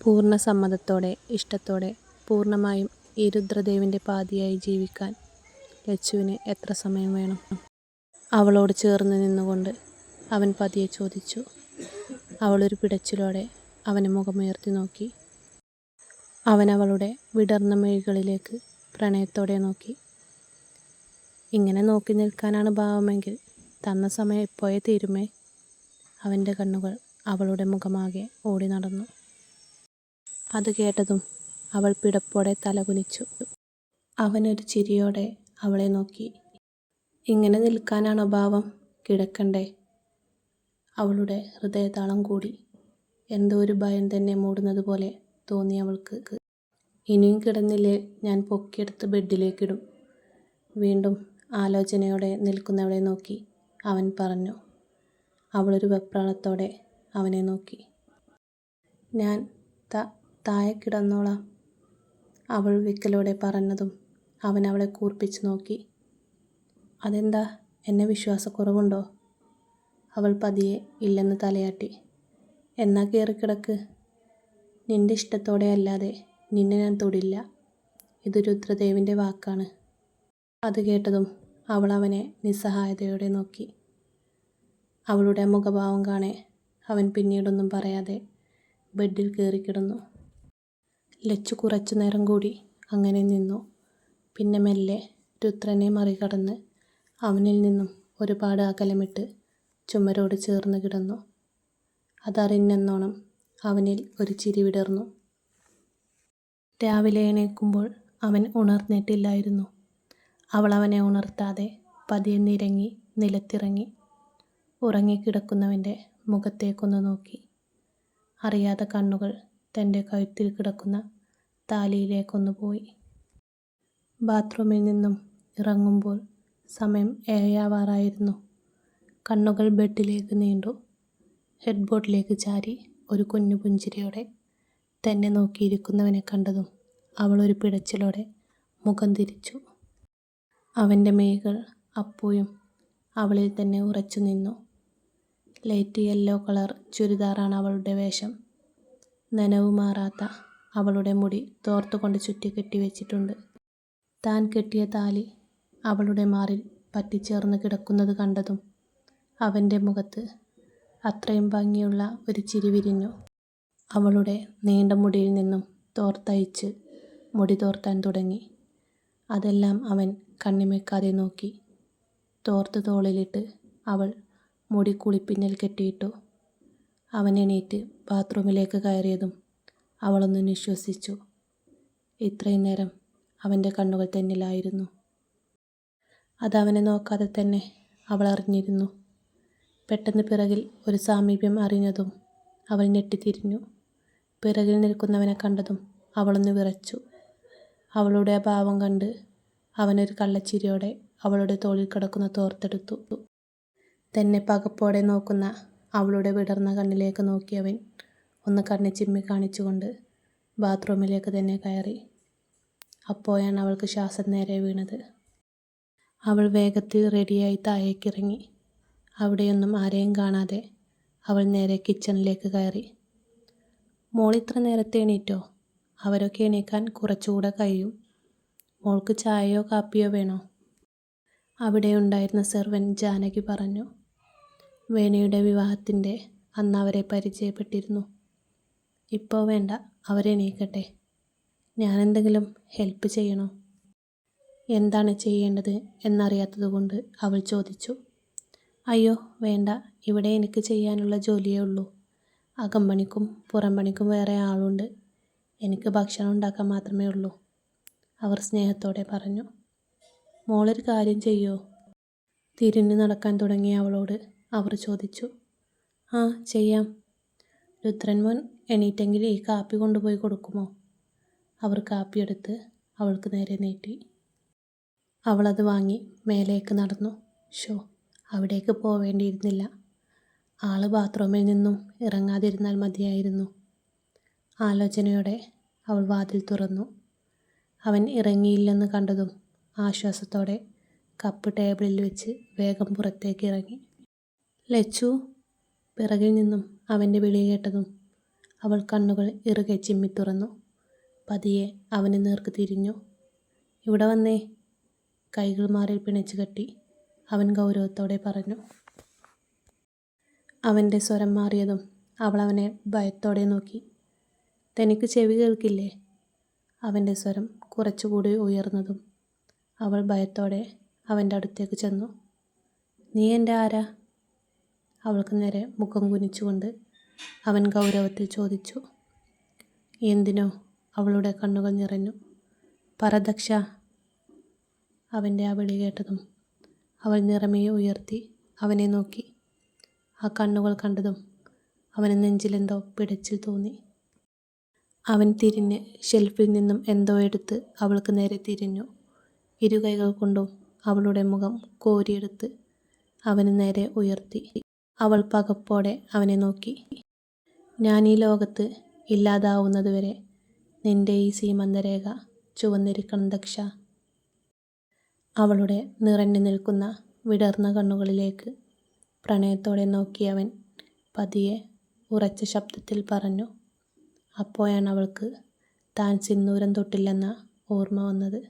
പൂർണ്ണ സമ്മതത്തോടെ, ഇഷ്ടത്തോടെ, പൂർണ്ണമായും ഈ രുദ്രദേവിൻ്റെ പാതിയായി ജീവിക്കാൻ ലച്ചുവിന് എത്ര സമയം വേണം? അവളോട് ചേർന്ന് നിന്നുകൊണ്ട് അവൻ പതിയെ ചോദിച്ചു. അവളൊരു പിടച്ചിലോടെ അവനെ മുഖമുയർത്തി നോക്കി. അവൻ അവളുടെ വിടർന്ന മിഴികളിലേക്ക് പ്രണയത്തോടെ നോക്കി. ഇങ്ങനെ നോക്കി നിൽക്കാനാണ് ഭാവമെങ്കിൽ തന്ന സമയം ഇപ്പോഴേ തീരുമേ. അവൻ്റെ കണ്ണുകൾ അവളുടെ മുഖമാകെ ഓടി നടന്നു. അത് കേട്ടതും അവൾ പിടപ്പോടെ തലകുനിച്ചു. അവനൊരു ചിരിയോടെ അവളെ നോക്കി. ഇങ്ങനെ നിൽക്കാനാണോ ഭാവം? കിടക്കണ്ടേ? അവളുടെ ഹൃദയതാളം കൂടി. എന്തോ ഒരു ഭയം തന്നെ മൂടുന്നത് പോലെ തോന്നി അവൾക്ക്. ഇനിയും കിടന്നില്ലേ ഞാൻ പൊക്കിയെടുത്ത് ബെഡിലേക്കിടും. വീണ്ടും ആലോചനയോടെ നിൽക്കുന്നവളെ നോക്കി അവൻ പറഞ്ഞു. അവളൊരു വെപ്രാളത്തോടെ അവനെ നോക്കി. ഞാൻ താഴെ കിടന്നോളാം, അവൾ വിക്കലോടെ പറഞ്ഞതും അവൻ അവളെ കൂർപ്പിച്ച് നോക്കി. അതെന്താ, എന്നെ വിശ്വാസക്കുറവുണ്ടോ? അവൾ പതിയെ ഇല്ലെന്ന് തലയാട്ടി. എന്നാ കയറിക്കിടക്ക്. നിന്റെ ഇഷ്ടത്തോടെ അല്ലാതെ നിന്നെ ഞാൻ തൊടില്ല. ഇത് രുദ്രദേവിൻ്റെ വാക്കാണ്. അത് കേട്ടതും അവൾ അവനെ നിസ്സഹായതയോടെ നോക്കി. അവളുടെ മുഖഭാവം കാണെ അവൻ പിന്നീടൊന്നും പറയാതെ ബെഡിൽ കയറിക്കിടന്നു. ലച്ചു കുറച്ചു നേരം കൂടി അങ്ങനെ നിന്നു. പിന്നെ മെല്ലെ രുദ്രനെ മറികടന്ന് അവനിൽ നിന്നും ഒരുപാട് അകലമിട്ട് ചുമരോട് ചേർന്ന് കിടന്നു. അതറിഞ്ഞെന്നോണം അവനിൽ ഒരു ചിരി വിടർന്നു. രാവിലെ എണീക്കുമ്പോൾ അവൻ ഉണർന്നിട്ടില്ലായിരുന്നു. അവൾ അവനെ ഉണർത്താതെ പതിയെ നിരങ്ങി നിലത്തിറങ്ങി ഉറങ്ങിക്കിടക്കുന്നവൻ്റെ മുഖത്തേക്കൊന്ന് നോക്കി. അറിയാതെ കണ്ണുകൾ തൻ്റെ കഴുത്തിൽ കിടക്കുന്ന താലിയിലേക്കൊന്നു പോയി. ബാത്റൂമിൽ നിന്നും ഇറങ്ങുമ്പോൾ സമയം 7 കണ്ണുകൾ ബെഡിലേക്ക് നീണ്ടു. ഹെഡ് ബോർഡിലേക്ക് ചാരി ഒരു കുഞ്ഞു പുഞ്ചിരിയോടെ തന്നെ നോക്കിയിരിക്കുന്നവനെ കണ്ടതും അവൾ ഒരു പിടച്ചിലോടെ മുഖം തിരിച്ചു. അവൻ്റെ മിഴികൾ അപ്പോഴും അവളിൽ തന്നെ ഉറച്ചു നിന്നു. ലൈറ്റ് യെല്ലോ കളർ ചുരിദാറാണ് അവളുടെ വേഷം. നനവ് മാറാത്ത അവളുടെ മുടി തോർത്തുകൊണ്ട് ചുറ്റി കെട്ടിവെച്ചിട്ടുണ്ട്. താൻ കെട്ടിയ താലി അവളുടെ മാറിൽ പറ്റിച്ചേർന്ന് കിടക്കുന്നത് കണ്ടതും അവൻ്റെ മുഖത്ത് അത്രയും ഭംഗിയുള്ള ഒരു ചിരി വിരിഞ്ഞു. അവളുടെ നീണ്ട മുടിയിൽ നിന്നും തോർത്തയച്ച് മുടി തോർത്താൻ തുടങ്ങി. അതെല്ലാം അവൻ കണ്ണിമയ്ക്കാതെ നോക്കി. തോർത്ത് തോളിലിട്ട് അവൾ മുടി കുളിപ്പിന്നൽ കെട്ടിയിട്ടു. അവൻ എണീറ്റ് ബാത്റൂമിലേക്ക് കയറിയതും അവളൊന്ന് നിശ്വസിച്ചു. ഇത്രയും നേരം അവൻ്റെ കണ്ണുകൾ തന്നിലായിരുന്നു. അതവനെ നോക്കാതെ തന്നെ അവൾ അറിഞ്ഞിരുന്നു. പെട്ടെന്ന് പിറകിൽ ഒരു സാമീപ്യം അറിഞ്ഞതും അവൾ ഞെട്ടിത്തിരിഞ്ഞു. പിറകിൽ നിൽക്കുന്നവനെ കണ്ടതും അവളൊന്ന് വിറച്ചു. അവളുടെ ആ ഭാവം കണ്ട് അവനൊരു കള്ളച്ചിരിയോടെ അവളുടെ തോളിൽ കിടക്കുന്ന തോർത്തെടുത്തു. തന്നെ പകപ്പോടെ നോക്കുന്ന അവളുടെ വിടർന്ന കണ്ണിലേക്ക് നോക്കിയവൻ ഒന്ന് കണ്ണ് ചിമ്മി കാണിച്ചുകൊണ്ട് ബാത്റൂമിലേക്ക് തന്നെ കയറി. അപ്പോഴാണ് അവൾക്ക് ശ്വാസം നേരെ വീണത്. അവൾ വേഗത്തിൽ റെഡിയായി താഴേക്കിറങ്ങി. അവിടെയൊന്നും ആരെയും കാണാതെ അവൾ നേരെ കിച്ചണിലേക്ക് കയറി. മോൾ ഇത്ര നേരത്തെ എണീറ്റോ? അവരൊക്കെ എണീക്കാൻ കുറച്ചുകൂടെ കഴിയും. മോൾക്ക് ചായയോ കാപ്പിയോ വേണോ? അവിടെ ഉണ്ടായിരുന്ന സെർവൻ്റ് ജാനകി പറഞ്ഞു. വേണിയുടെ വിവാഹത്തിൻ്റെ അന്ന് അവരെ പരിചയപ്പെട്ടിരുന്നു. ഇപ്പോൾ വേണ്ട, അവരെണീക്കട്ടെ. ഞാനെന്തെങ്കിലും ഹെൽപ്പ് ചെയ്യണോ? എന്താണ് ചെയ്യേണ്ടത് എന്നറിയാത്തതുകൊണ്ട് അവൾ ചോദിച്ചു. അയ്യോ വേണ്ട, ഇവിടെ എനിക്ക് ചെയ്യാനുള്ള ജോലിയേ ഉള്ളൂ. അകമ്പണിക്കും പുറം പണിക്കും വേറെ ആളുണ്ട്. എനിക്ക് ഭക്ഷണം ഉണ്ടാക്കാൻ മാത്രമേ ഉള്ളൂ, അവർ സ്നേഹത്തോടെ പറഞ്ഞു. മോളൊരു കാര്യം ചെയ്യോ? തിരിഞ്ഞു നടക്കാൻ തുടങ്ങിയ അവളോട് അവർ ചോദിച്ചു. ആ ചെയ്യാം. രുദ്രൻ മോൻ എണീറ്റെങ്കിൽ ഈ കാപ്പി കൊണ്ടുപോയി കൊടുക്കുമോ? അവർ കാപ്പിയെടുത്ത് അവൾക്ക് നേരെ നീട്ടി. അവളത് വാങ്ങി മേലേക്ക് നടന്നു. അവിടേക്ക് പോവേണ്ടിയിരുന്നില്ല. ആള് ബാത്റൂമിൽ നിന്നും ഇറങ്ങാതിരുന്നാൽ മതിയായിരുന്നു. ആലോചനയോടെ അവൾ വാതിൽ തുറന്നു. അവൻ ഇറങ്ങിയില്ലെന്ന് കണ്ടതും ആശ്വാസത്തോടെ കപ്പ് ടേബിളിൽ വെച്ച് വേഗം പുറത്തേക്ക് ഇറങ്ങി. ലച്ചു, പിറകിൽ നിന്നും അവൻ്റെ വിളി കേട്ടതും അവൾ കണ്ണുകൾ ഇറുകെ ചിമ്മി തുറന്നു. പതിയെ അവന് നേർക്ക് തിരിഞ്ഞു. ഇവിടെ വന്നേ. കൈകൾ മാറിൽ പിണച്ചു കെട്ടി അവൻ ഗൗരവത്തോടെ പറഞ്ഞു. അവൻ്റെ സ്വരം മാറിയതും അവൾ അവനെ ഭയത്തോടെ നോക്കി. തനിക്ക് ചെവി കേൾക്കില്ലേ? അവൻ്റെ സ്വരം കുറച്ചുകൂടി ഉയർന്നതും അവൾ ഭയത്തോടെ അവൻ്റെ അടുത്തേക്ക് ചെന്നു. നീ എൻ്റെ ആരാ? അവൾക്ക് നേരെ മുഖം കുനിച്ചുകൊണ്ട് അവൻ ഗൗരവത്തിൽ ചോദിച്ചു. എന്തിനോ? അവളുടെ കണ്ണുകൾ നിറഞ്ഞു. പറ ദക്ഷ. അവൻ്റെ ആ വിളി കേട്ടതും അവൾ നിറമേ ഉയർത്തി അവനെ നോക്കി. ആ കണ്ണുകൾ കണ്ടതും അവന് നെഞ്ചിലെന്തോ പിടച്ചിൽ തോന്നി. അവൻ തിരിഞ്ഞ് ഷെൽഫിൽ നിന്നും എന്തോ എടുത്ത് അവൾക്ക് നേരെ തിരിഞ്ഞു. ഇരുകൈകൾ കൊണ്ടും അവളുടെ മുഖം കോരിയെടുത്ത് അവന് നേരെ ഉയർത്തി. അവൾ പകപ്പോടെ അവനെ നോക്കി. ഞാൻ ഈ ലോകത്ത് ഇല്ലാതാവുന്നതുവരെ നിന്റെ ഈ സീമന്തരേഖ ചുവന്നിരിക്കണം ദക്ഷ. അവളുടെ നിറഞ്ഞു നിൽക്കുന്ന വിടർന്ന കണ്ണുകളിലേക്ക് പ്രണയത്തോടെ നോക്കിയവൻ പതിയെ ഉറച്ച ശബ്ദത്തിൽ പറഞ്ഞു. അപ്പോഴാണ് അവൾക്ക് താൻ സിന്ദൂരം തൊട്ടില്ലെന്ന ഓർമ്മ വന്നത്.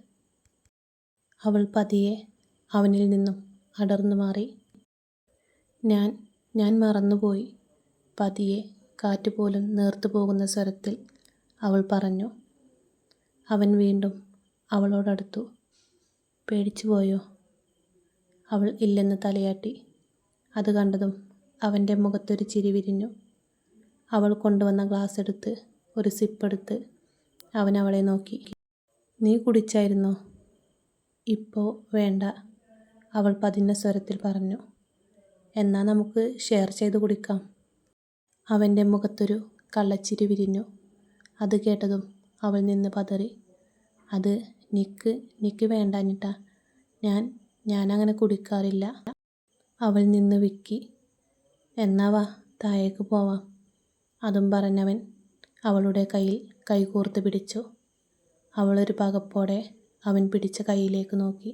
അവൾ പതിയെ അവനിൽ നിന്നും അടർന്നു മാറി. ഞാൻ മറന്നുപോയി. പതിയെ കാറ്റുപോലും നേർത്തു പോകുന്ന സ്വരത്തിൽ അവൾ പറഞ്ഞു. അവൻ വീണ്ടും അവളോടടുത്തു. പേടിച്ചു പോയോ? അവൾ ഇല്ലെന്ന് തലയാട്ടി. അത് കണ്ടതും അവൻ്റെ മുഖത്തൊരു ചിരി വിരിഞ്ഞു. അവൾ കൊണ്ടുവന്ന ഗ്ലാസ് എടുത്ത് ഒരു സിപ്പെടുത്ത് അവൻ അവളെ നോക്കി. നീ കുടിച്ചായിരുന്നോ? ഇപ്പോൾ വേണ്ട, അവൾ പതിഞ്ഞ സ്വരത്തിൽ പറഞ്ഞു. എന്നാൽ നമുക്ക് ഷെയർ ചെയ്ത് കുടിക്കാം. അവൻ്റെ മുഖത്തൊരു കള്ളച്ചിരി വിരിഞ്ഞു. അത് കേട്ടതും അവൾ നിന്ന് പതറി. അത് നിക്ക് വേണ്ടാഞ്ഞിട്ടാ. ഞാനങ്ങനെ കുടിക്കാറില്ല. അവൾ നിന്ന് വിക്കി. എന്നാ വാ, താഴേക്ക് പോവാം. അതും പറഞ്ഞവൻ അവളുടെ കയ്യിൽ കൈകോർത്ത് പിടിച്ചു. അവളൊരു പകപ്പോടെ അവൻ പിടിച്ച കൈയിലേക്ക് നോക്കി.